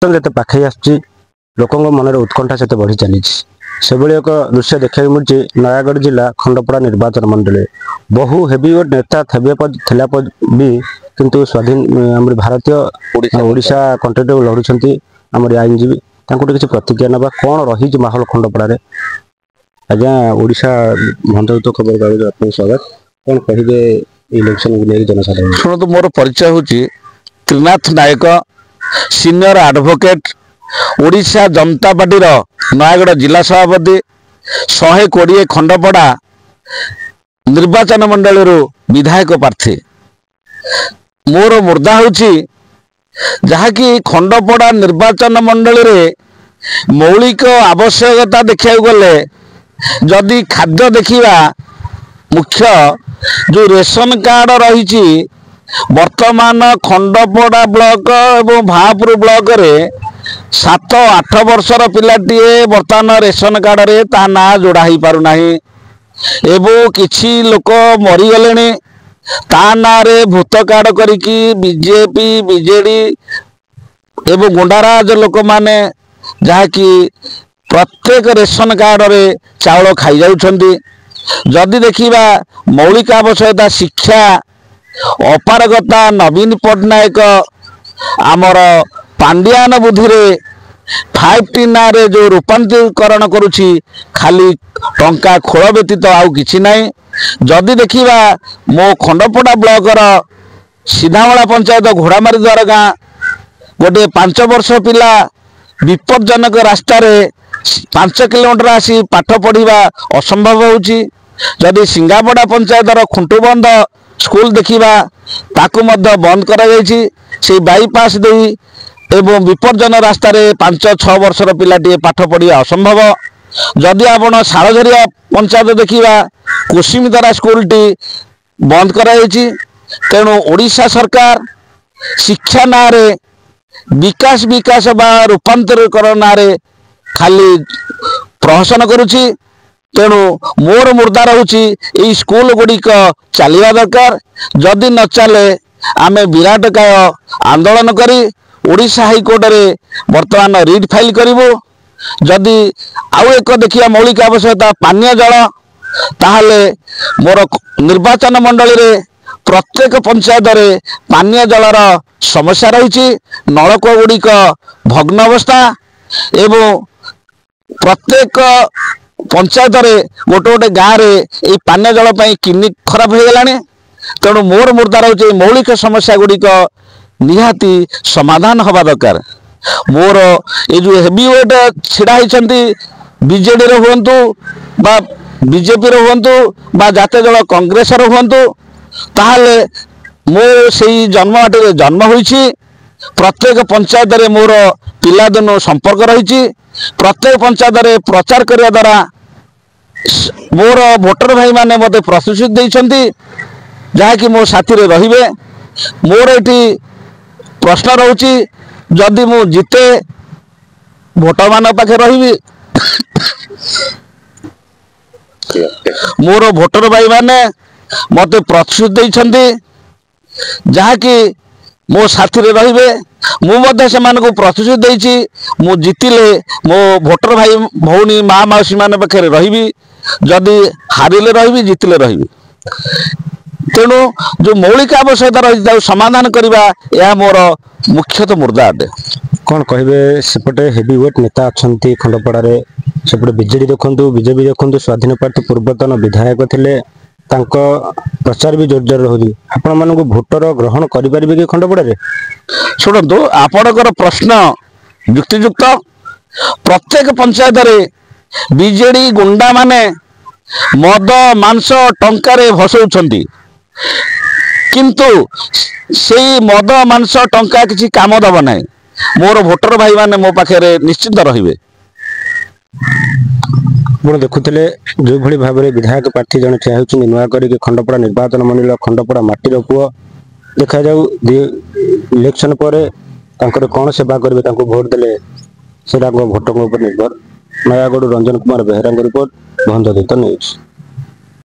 ଯେତେ ପାଖେଇ ଆସୁଛି ଲୋକଙ୍କ ମନରେ ଉତ୍କଣ୍ଠା ସେତେ ବଢ଼ି ଚାଲିଛି। ସେଭଳି ଏକ ଦୃଶ୍ୟ ଦେଖିବାକୁ ମିଳୁଛି ନୟାଗଡ଼ ଜିଲ୍ଲା ଖଣ୍ଡପଡ଼ା ନିର୍ବାଚନ ମଣ୍ଡଳୀ। ବହୁ ହେଭିୱେଟ୍ ନେତା ଥିଲା ବି କିନ୍ତୁ ସ୍ୱାଧୀନ ଆମର ଭାରତୀୟ ଓଡ଼ିଶା କଣ୍ଟେଷ୍ଟ ଲଢ଼ୁଛନ୍ତି ଆମର ଆଇନଜୀବୀ। ତାଙ୍କୁ କିଛି ପ୍ରତିକ୍ରିୟା ନେବା କ'ଣ ରହିଛି ମାହୋଲ ଖଣ୍ଡପଡ଼ାରେ। ଆଜ୍ଞା, ଓଡ଼ିଶା ଭଞ୍ଜଯୁକ୍ତ ଖବର କାଗଜ ଆପଣଙ୍କୁ ସ୍ୱାଗତ। କ'ଣ କହିବେ ଇଲେକ୍ସନକୁ ନେଇକି ଜନସାଧାରଣ? ଶୁଣନ୍ତୁ, ମୋର ପରିଚୟ ହେଉଛି ତ୍ରିନାଥ ନାୟକ, ସିନିୟର ଆଡଭୋକେଟ, ଓଡ଼ିଶା ଜନତା ପାର୍ଟିର ନୟାଗଡ଼ ଜିଲ୍ଲା ସଭାପତି, 120 ଖଣ୍ଡପଡ଼ା ନିର୍ବାଚନ ମଣ୍ଡଳୀରୁ ବିଧାୟକ ପ୍ରାର୍ଥୀ। ମୋର ମୁର୍ଦ୍ଦା ହେଉଛି ଯାହାକି ଖଣ୍ଡପଡ଼ା ନିର୍ବାଚନ ମଣ୍ଡଳୀରେ ମୌଳିକ ଆବଶ୍ୟକତା ଦେଖିବାକୁ ଗଲେ ଯଦି ଖାଦ୍ୟ ଦେଖିବା ମୁଖ୍ୟ ଯେଉଁ ରେସନ କାର୍ଡ ରହିଛି ବର୍ତ୍ତମାନ ଖଣ୍ଡପଡ଼ା ବ୍ଲକ ଏବଂ ଭାପୁର ବ୍ଲକରେ 7-8 ବର୍ଷର ପିଲାଟିଏ ବର୍ତ୍ତମାନ ରେସନ କାର୍ଡରେ ତା ନାଁ ଯୋଡ଼ା ହେଇପାରୁନାହିଁ ଏବଂ କିଛି ଲୋକ ମରିଗଲେଣି ତା ନାଁରେ ଭୂତ କାର୍ଡ କରିକି ବିଜେପି ବିଜେଡି ଏବଂ ଗୁଣ୍ଡାରାଜ ଲୋକମାନେ ଯାହାକି ପ୍ରତ୍ୟେକ ରେସନ କାର୍ଡରେ ଚାଉଳ ଖାଇଯାଉଛନ୍ତି। ଯଦି ଦେଖିବା ମୌଳିକ ଆବଶ୍ୟକତା ଶିକ୍ଷା ଅପାରଗତା ନବୀନ ପଟ୍ଟନାୟକ ଆମର ପାଣ୍ଡିଆନ ବୁଦ୍ଧିରେ 5T ନାଁରେ ଯେଉଁ ରୂପାନ୍ତରୀକରଣ କରୁଛି ଖାଲି ଟଙ୍କା ଖୋଳ ବ୍ୟତୀତ ଆଉ କିଛି ନାହିଁ। ଯଦି ଦେଖିବା ମୋ ଖଣ୍ଡପଡ଼ା ବ୍ଲକର ସିଧାମଳା ପଞ୍ଚାୟତ ଘୋଡ଼ାମାରି ଦ୍ୱାର ଗାଁ ଗୋଟିଏ 5 ବର୍ଷ ପିଲା ବିପଜ୍ଜନକ ରାସ୍ତାରେ 5 କିଲୋମିଟର ଆସି ପାଠ ପଢ଼ିବା ଅସମ୍ଭବ ହେଉଛି। ଯଦି ସିଙ୍ଗାପଡ଼ା ପଞ୍ଚାୟତର ଖୁଣ୍ଟୁବନ୍ଧ ସ୍କୁଲ ଦେଖିବା ତାକୁ ମଧ୍ୟ ବନ୍ଦ କରାଯାଇଛି ସେଇ ବାଇପାସ୍ ଦେଇ ଏବଂ ବିପଜ୍ଜନ ରାସ୍ତାରେ 5-6 ବର୍ଷର ପିଲାଟିଏ ପାଠ ପଢ଼ିବା ଅସମ୍ଭବ। ଯଦି ଆପଣ ଶାଳଝରିଆ ପଞ୍ଚାୟତ ଦେଖିବା କୁସୁମିତରା ସ୍କୁଲଟି ବନ୍ଦ କରାଯାଇଛି। ତେଣୁ ଓଡ଼ିଶା ସରକାର ଶିକ୍ଷା ନାଁରେ ବିକାଶ ବା ରୂପାନ୍ତରୀକରଣ ନାଁରେ ଖାଲି ପ୍ରହସନ କରୁଛି। ତେଣୁ ମୋର ମୁର୍ଦ୍ଦା ରହୁଛି ଏଇ ସ୍କୁଲ ଗୁଡ଼ିକ ଚାଲିବା ଦରକାର। ଯଦି ନ ଚାଲେ ଆମେ ବିରାଟକାୟ ଆନ୍ଦୋଳନ କରି ଓଡ଼ିଶା ହାଇକୋର୍ଟରେ ବର୍ତ୍ତମାନ ରିଟ୍ ଫାଇଲ୍ କରିବୁ। ଯଦି ଆଉ ଏକ ଦେଖିବା ମୌଳିକ ଆବଶ୍ୟକତା ପାନୀୟ ଜଳ, ତାହେଲେ ମୋର ନିର୍ବାଚନ ମଣ୍ଡଳୀରେ ପ୍ରତ୍ୟେକ ପଞ୍ଚାୟତରେ ପାନୀୟ ଜଳର ସମସ୍ୟା ରହିଛି। ନଳକୂଅ ଗୁଡ଼ିକ ଭଗ୍ନ ଅବସ୍ଥା ଏବଂ ପ୍ରତ୍ୟେକ ପଞ୍ଚାୟତରେ ଗୋଟେ ଗାଁରେ ଏଇ ପାନୀୟ ଜଳ ପାଇଁ କିଡନୀ ଖରାପ ହେଇଗଲାଣି। ତେଣୁ ମୋର ମୁର୍ଦ୍ଦା ରହୁଛି ଏଇ ମୌଳିକ ସମସ୍ୟା ଗୁଡ଼ିକ ନିହାତି ସମାଧାନ ହେବା ଦରକାର। ମୋର ଏ ଯେଉଁ ହେଭିୱେଟ୍ ଛିଡ଼ା ହେଇଛନ୍ତି ବିଜେଡ଼ିର ହୁଅନ୍ତୁ ବା ବିଜେପିର ହୁଅନ୍ତୁ ବା ଜାତୀୟ ଦଳ କଂଗ୍ରେସର ହୁଅନ୍ତୁ, ତାହେଲେ ମୁଁ ସେଇ ଜନ୍ମମାଟିରେ ଜନ୍ମ ହୋଇଛି। ପ୍ରତ୍ୟେକ ପଞ୍ଚାୟତରେ ମୋର ପିଲାଦିନୁ ସମ୍ପର୍କ ରହିଛି। ପ୍ରତ୍ୟେକ ପଞ୍ଚାୟତରେ ପ୍ରଚାର କରିବା ଦ୍ୱାରା ମୋର ଭୋଟର ଭାଇମାନେ ମୋତେ ପ୍ରତିଶ୍ରୁତି ଦେଇଛନ୍ତି ଯାହାକି ମୋ ସାଥିରେ ରହିବେ। ମୋର ଏଠି ପ୍ରଶ୍ନ ରହୁଛି ଯଦି ମୁଁ ଜିତେ ଭୋଟରମାନଙ୍କ ପାଖରେ ରହିବି। ମୋର ଭୋଟର ଭାଇମାନେ ମୋତେ ପ୍ରତିଶ୍ରୁତି ଦେଇଛନ୍ତି ଯାହାକି ମୋ ସାଥିରେ ରହିବେ। ମୁଁ ମଧ୍ୟ ସେମାନଙ୍କୁ ପ୍ରତିଶ୍ରୁତି ଦେଇଛି ମୁଁ ଜିତିଲେ ମୋ ଭୋଟର ଭାଇ ଭଉଣୀ ମା ମାଉସୀ ମାନଙ୍କ ପାଖରେ ରହିବି। ଯଦି ହାରିଲେ ରହିବି, ଜିତିଲେ ରହିବି। ତେଣୁ ଯେଉଁ ମୌଳିକ ଆବଶ୍ୟକତା ରହିଛି ତାକୁ ସମାଧାନ କରିବା ଏହା ମୋର ମୁଖ୍ୟତଃ ମୁର୍ଦ୍ଦା ଅଟେ। କ'ଣ କହିବେ? ସେପଟେ ହେଭିୱେଟ୍ ନେତା ଅଛନ୍ତି ଖଣ୍ଡପଡ଼ାରେ, ସେପଟେ ବିଜେଡ଼ି ଦେଖନ୍ତୁ, ବିଜେପି ଦେଖନ୍ତୁ, ସ୍ୱାଧୀନ ପ୍ରାର୍ଥୀ ପୂର୍ବତନ ବିଧାୟକ ଥିଲେ, ତାଙ୍କ ପ୍ରଚାର ବି ଜୋରଦାର ରହୁଛି। ଆପଣମାନଙ୍କୁ ଭୋଟର ଗ୍ରହଣ କରିପାରିବେ କି ଖଣ୍ଡପଡ଼ାରେ? ଶୁଣନ୍ତୁ, ଆପଣଙ୍କର ପ୍ରଶ୍ନ ଯୁକ୍ତିଯୁକ୍ତ। ପ୍ରତ୍ୟେକ ପଞ୍ଚାୟତରେ ବିଜେଡି ଗୁଣ୍ଡାମାନେ ମଦ ମାଂସ ଟଙ୍କାରେ ଭସଉଛନ୍ତି, କିନ୍ତୁ ସେଇ ମଦ ମାଂସ ଟଙ୍କା କିଛି କାମ ଦେବ ନାହିଁ। ମୋର ଭୋଟର ଭାଇମାନେ ମୋ ପାଖରେ ନିଶ୍ଚିନ୍ତ ରହିବେ। ଆପଣ ଦେଖୁଥିଲେ ଯେଉଁଭଳି ଭାବରେ ବିଧାୟକ ପ୍ରାର୍ଥୀ ଜଣେ ଠିଆ ହେଉଛନ୍ତି ନୂଆ କରିକି ଖଣ୍ଡପଡ଼ା ନିର୍ବାଚନ ମଣ୍ଡଳୀର ଖଣ୍ଡପଡ଼ା ମାଟିର ପୁଅ। ଦେଖାଯାଉ ଇଲେକ୍ସନ ପରେ ତାଙ୍କର କ'ଣ ସେବା କରିବେ, ତାଙ୍କୁ ଭୋଟ ଦେଲେ ସେଟା ଭୋଟଙ୍କ ଉପରେ ନିର୍ଭର। ନୟାଗଡ଼ ରଞ୍ଜନ କୁମାର ବେହେରାଙ୍କ ରିପୋର୍ଟ, ଭଞ୍ଜଦୂତ ନ୍ୟୁଜ୍।